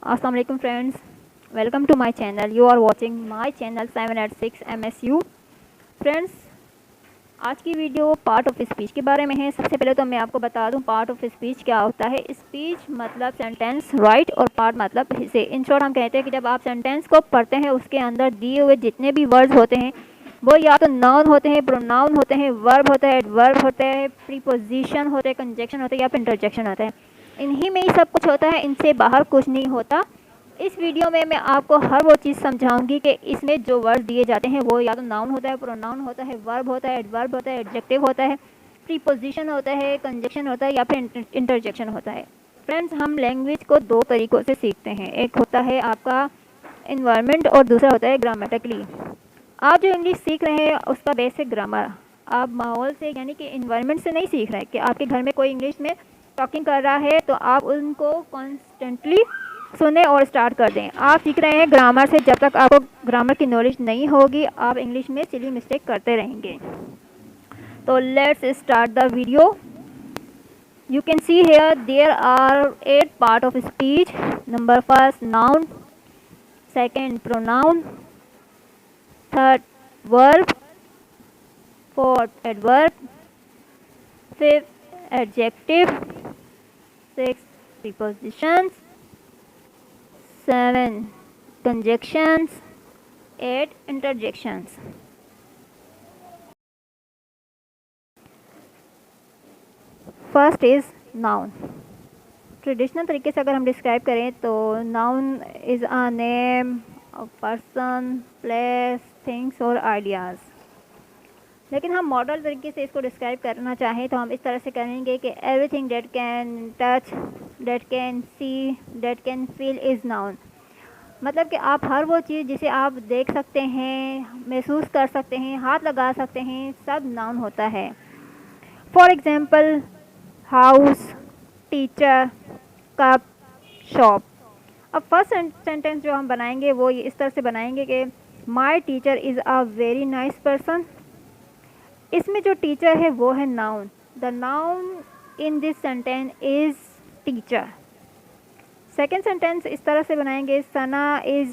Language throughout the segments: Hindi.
अस्सलाम वालेकुम friends, welcome to my channel. You are watching my channel 786 MSU। Friends, आज की वीडियो पार्ट ऑफ स्पीच के बारे में है। सबसे पहले तो मैं आपको बता दूं पार्ट ऑफ स्पीच क्या होता है। स्पीच मतलब सेंटेंस, राइट, और पार्ट मतलब हिस्से। इन शॉर्ट हम कहते हैं कि जब आप सेंटेंस को पढ़ते हैं उसके अंदर दिए हुए जितने भी वर्ड्स होते हैं वो या तो नाउन होते हैं, प्रोनाउन होते हैं, वर्ब होता है, एडवर्ब होता है, प्रीपोजिशन होते हैं, कंजक्शन होते हैं या फिर इंटरजेक्शन होता है। इन्हीं में ही सब कुछ होता है, इनसे बाहर कुछ नहीं होता। इस वीडियो में मैं आपको हर वो चीज़ समझाऊंगी कि इसमें जो वर्ड दिए जाते हैं वो या तो नाउन होता है, प्रोनाउन होता है, वर्ब होता है, एडवर्ब होता है, एडजेक्टिव होता है, प्रीपोजिशन होता है, कंजक्शन होता है या फिर इंटरजेक्शन होता है। फ्रेंड्स, हम लैंग्वेज को दो तरीक़ों से सीखते हैं। एक होता है आपका इन्वायरमेंट और दूसरा होता है ग्रामेटिकली। आप जो इंग्लिश सीख रहे हैं उसका बेसिक ग्रामर आप माहौल से यानी कि इन्वायरमेंट से नहीं सीख रहे कि आपके घर में कोई इंग्लिश में टॉकिंग कर रहा है तो आप उनको कॉन्स्टेंटली सुने और स्टार्ट कर दें। आप सीख रहे हैं ग्रामर से। जब तक आपको ग्रामर की नॉलेज नहीं होगी आप इंग्लिश में सिली मिस्टेक करते रहेंगे। तो let's start the video. You can see here there are 8 part of speech. Number first noun, second pronoun, third verb, fourth adverb, fifth adjective, sixth prepositions, seven conjunctions, eight interjections. First is noun. Traditional तरीके से अगर हम डिस्क्राइब करें तो noun is a name, person, place, things और आइडियाज़। लेकिन हम मॉडल तरीके से इसको डिस्क्राइब करना चाहें तो हम इस तरह से करेंगे कि everything date can touch, date can see, date can feel is noun. मतलब कि आप हर वो चीज़ जिसे आप देख सकते हैं, महसूस कर सकते हैं, हाथ लगा सकते हैं, सब नाउन होता है। For example house, teacher, cup, shop. अब फर्स्ट सेंटेंस जो हम बनाएंगे वो इस तरह से बनाएंगे कि my teacher is a very nice person. इसमें जो टीचर है वो है noun. The noun in this sentence is teacher. Second sentence इस तरह से बनाएंगे Sana is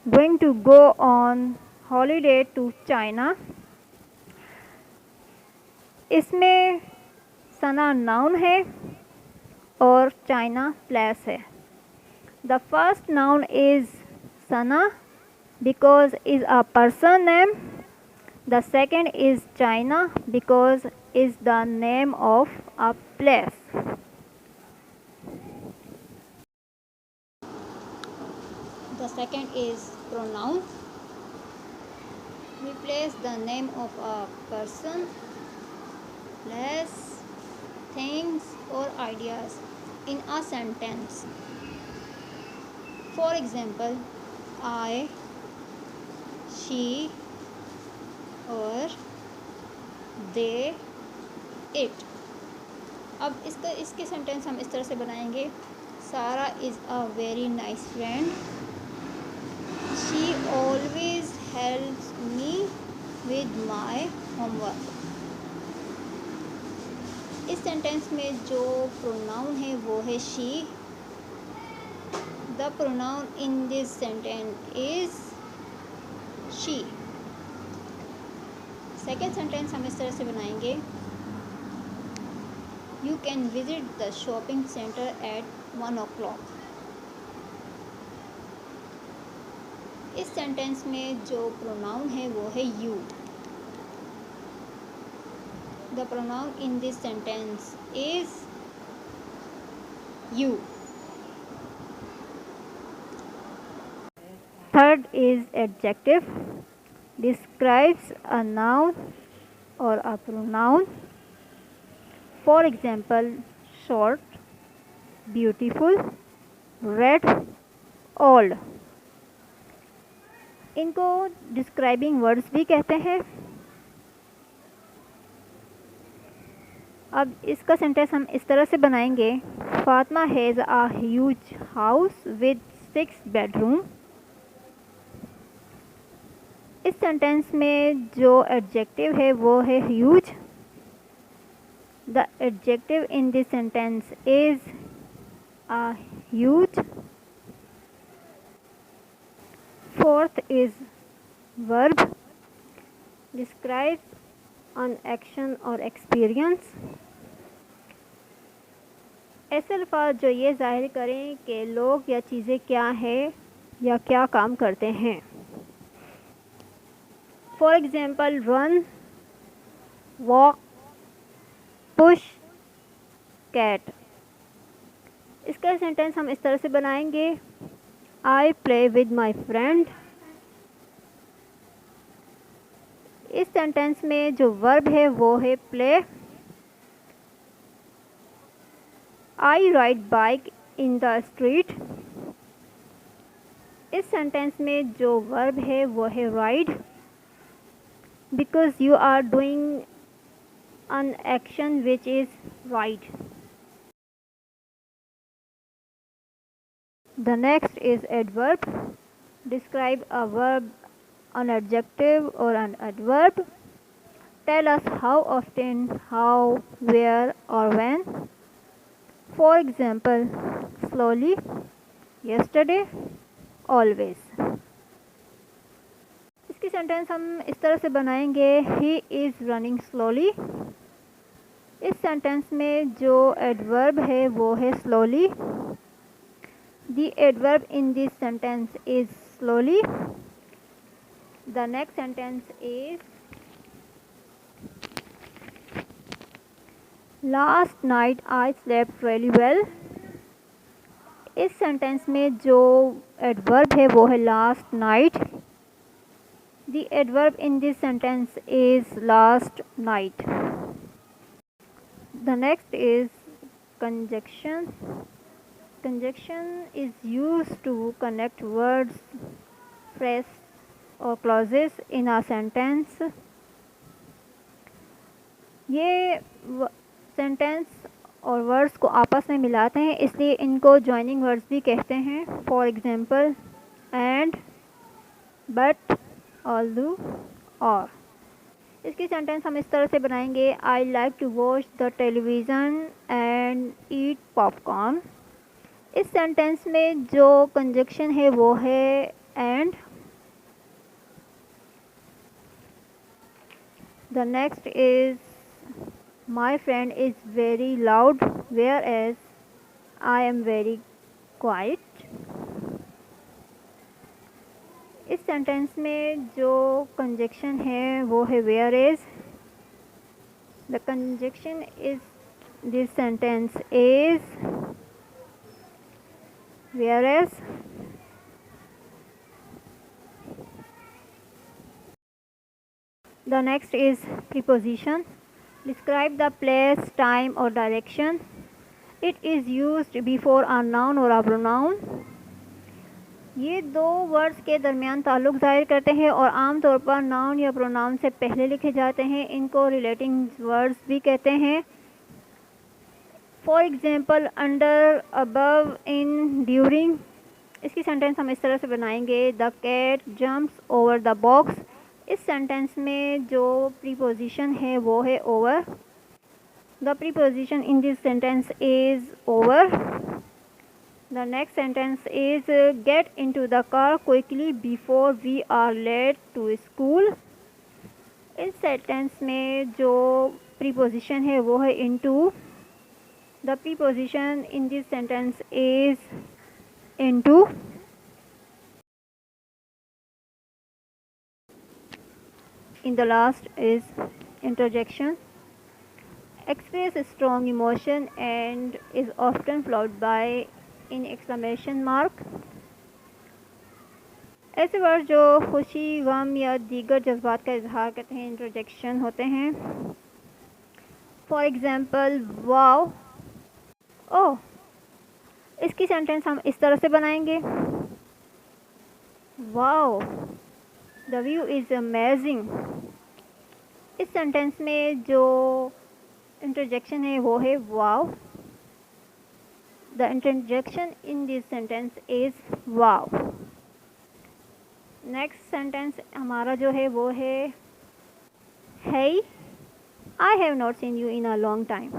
going to go on holiday to China. इसमें सना नाउन है और चाइना प्लेस है। The first noun is Sana because is a person name. The second is China because is the name of a place. The second is pronoun. We place the name of a person, place, things or ideas in a sentence. For example, I, she और they, it. अब इसके सेंटेंस हम इस तरह से बनाएंगे सारा is a very nice friend, she always helps me with my homework. इस सेंटेंस में जो प्रोनाउन है वो है she. The pronoun in this sentence is she. Second sentence हम इस तरह से बनाएंगे you can visit the shopping centre at 1 o'clock। इस सेंटेंस में जो प्रोनाउन है वो है you. The pronoun in this sentence is you. Third is adjective, describes a noun or a pronoun. For example, short, beautiful, red, old. इनको डिस्क्राइबिंग वर्ड्स भी कहते हैं। अब इसका सेंटेंस हम इस तरह से बनाएंगे Fatima has a huge house with 6 bedroom। इस सेंटेंस में जो एडजेक्टिव है वो है huge. The adjective in this sentence is huge. Fourth is verb, describes an action or experience. ऐसे अल्फाज जो ये ज़ाहिर करें कि लोग या चीज़ें क्या हैं या क्या काम करते हैं। For example run, walk, push, cat. इसका सेंटेंस हम इस तरह से बनाएंगे, I play with my friend. इस सेंटेंस में जो वर्ब है वो है play. I ride bike in the street. इस सेंटेंस में जो वर्ब है वो है ride, because you are doing an action which is right. The next is adverb. Describe a verb, an adjective or an adverb. Tell us how often, how, where or when. For example, slowly, yesterday, always. इसकी सेंटेंस हम इस तरह से बनाएंगे, he is running slowly. इस सेंटेंस में जो एडवर्ब है वो है slowly. The adverb in this sentence is slowly. The next sentence is last night I slept really well. इस सेंटेंस में जो एडवर्ब है वो है last night. The adverb in this sentence is last night. The next is conjunction. Conjunction is used to connect words, phrases or clauses in a sentence. ये सेंटेंस और वर्ड्स को आपस में मिलाते हैं, इसलिए इनको जॉइनिंग वर्ड्स भी कहते हैं। For example and, but, although, और। इसकी सेंटेंस हम इस तरह से बनाएंगे, I like to watch the television and eat popcorn. इस सेंटेंस में जो कंजक्शन है वो है and. The next is my friend is very loud whereas I am very quiet. इस सेंटेंस में जो कंजक्शन है वो है whereas. The conjunction is this sentence is whereas. The next is preposition. Describe the place, time और direction. It is used before a noun और अ प्रोनाउन। ये दो वर्ड्स के दरमियान ताल्लुक़ ज़ाहिर करते हैं और आमतौर पर नाउन या प्रोनाउन से पहले लिखे जाते हैं। इनको रिलेटिंग वर्ड्स भी कहते हैं। For example under, above, in, during. इसकी सेंटेंस हम इस तरह से बनाएंगे, the cat jumps over the box. इस सेंटेंस में जो प्रीपोजिशन है वो है over. The preposition in this sentence is over. The next sentence is get into the car quickly before we are late to school. इस सेंटेंस में जो प्रीपोजिशन है वो है into. The preposition in this sentence is into. In the last is interjection. Express strong emotion and is often followed by in exclamation mark. ऐसे वर्ड जो खुशी, गम या दीगर जज्बात का इजहार करते हैं इंटरजेक्शन होते हैं। फॉर एग्ज़ाम्पल वाओ, ओह। इसकी सेंटेंस हम इस तरह से बनाएंगे, wow the view is amazing. इस सेंटेंस में जो इंटरजेक्शन है वो है wow. The interjection in this sentence is wow. Next sentence हमारा जो है वो है hey, I have not seen you in a long time.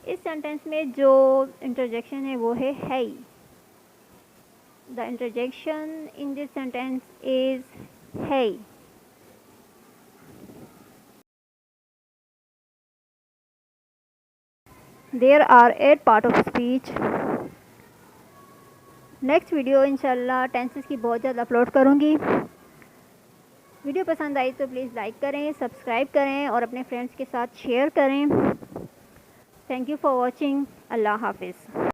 इस सेंटेंस में जो इंटरजेक्शन है वो है hey. The interjection in this sentence is hey. There are 8 parts of speech. Next video इंशाल्लाह टेंसेस की बहुत ज़्यादा अपलोड करूँगी। वीडियो पसंद आई तो प्लीज़ लाइक करें, सब्सक्राइब करें और अपने फ्रेंड्स के साथ शेयर करें। Thank you for watching. अल्लाह हाफिज़।